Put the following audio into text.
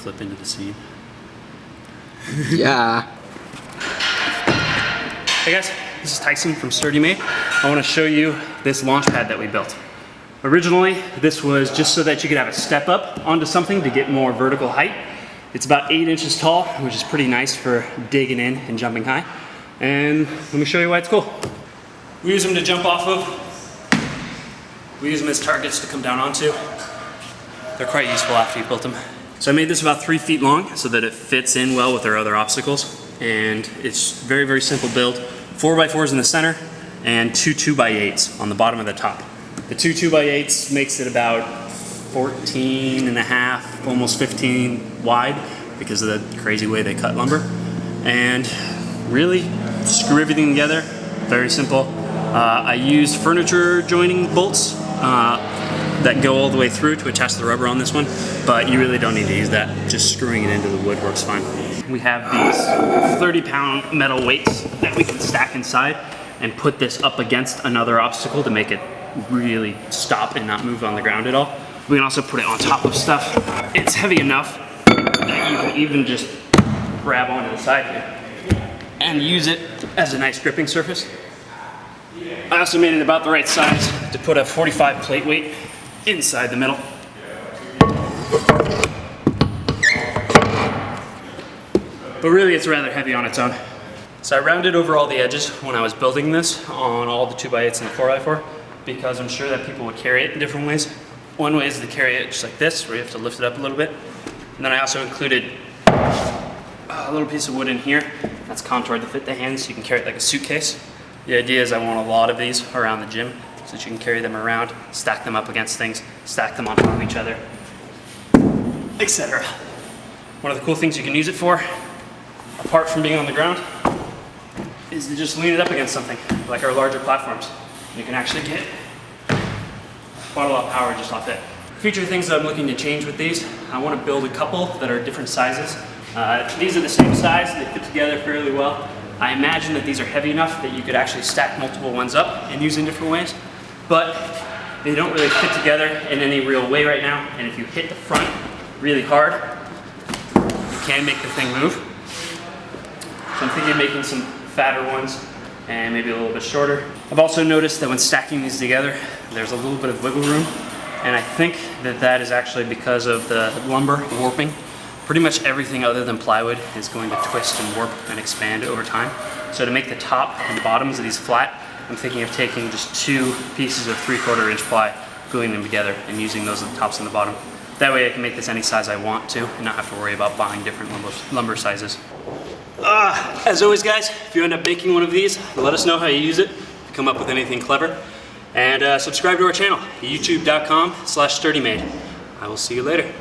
flip into the scene. Yeah. Hey guys, this is Tyson from STURDYmade. I want to show you this Launchpad that we built. Originally, this was just so that you could have a step up onto something to get more vertical height. It's about 8 inches tall, which is pretty nice for digging in and jumping high. And let me show you why it's cool. We use them to jump off of. We use them as targets to come down onto. They're quite useful after you've built them. So I made this about 3 feet long so that it fits in well with our other obstacles. And it's very, very simple build. 4x4s in the center and 2 2x8s on the bottom of the top. The 2 2x8s makes it about 14 and a half, almost 15 wide because of the crazy way they cut lumber. And really screw everything together, very simple. I used furniture joining bolts that go all the way through to attach the rubber on this one, but you really don't need to use that. Just screwing it into the wood works fine. We have these 30-pound metal weights that we can stack inside and put this up against another obstacle to make it really stop and not move on the ground at all. We can also put it on top of stuff. It's heavy enough that you can even just grab onto the side here and use it as a nice gripping surface. I also made it about the right size to put a 45 plate weight inside the middle. But really it's rather heavy on its own. So I rounded over all the edges when I was building this on all the 2x8s and the 4x4 because I'm sure that people would carry it in different ways. One way is to carry it just like this, where you have to lift it up a little bit. And then I also included a little piece of wood in here that's contoured to fit the hands so you can carry it like a suitcase. The idea is I want a lot of these around the gym so that you can carry them around, stack them up against things, stack them on top of each other, etc. One of the cool things you can use it for, apart from being on the ground, is to just lean it up against something, like our larger platforms. You can actually get quite a lot of power just off it. Future things that I'm looking to change with these, I want to build a couple that are different sizes. These are the same size, they fit together fairly well. I imagine that these are heavy enough that you could actually stack multiple ones up and use in different ways, but they don't really fit together in any real way right now, and if you hit the front really hard, you can make the thing move. So I'm thinking of making some fatter ones and maybe a little bit shorter. I've also noticed that when stacking these together, there's a little bit of wiggle room, and I think that that is actually because of the lumber warping. Pretty much everything other than plywood is going to twist and warp and expand over time. So to make the top and bottoms of these flat, I'm thinking of taking just 2 pieces of 3/4 inch ply, gluing them together and using those at the tops and the bottom. That way I can make this any size I want to and not have to worry about buying different lumber sizes. As always guys, if you end up making one of these, let us know how you use it, if you come up with anything clever. And subscribe to our channel, youtube.com/STURDYmade. I will see you later.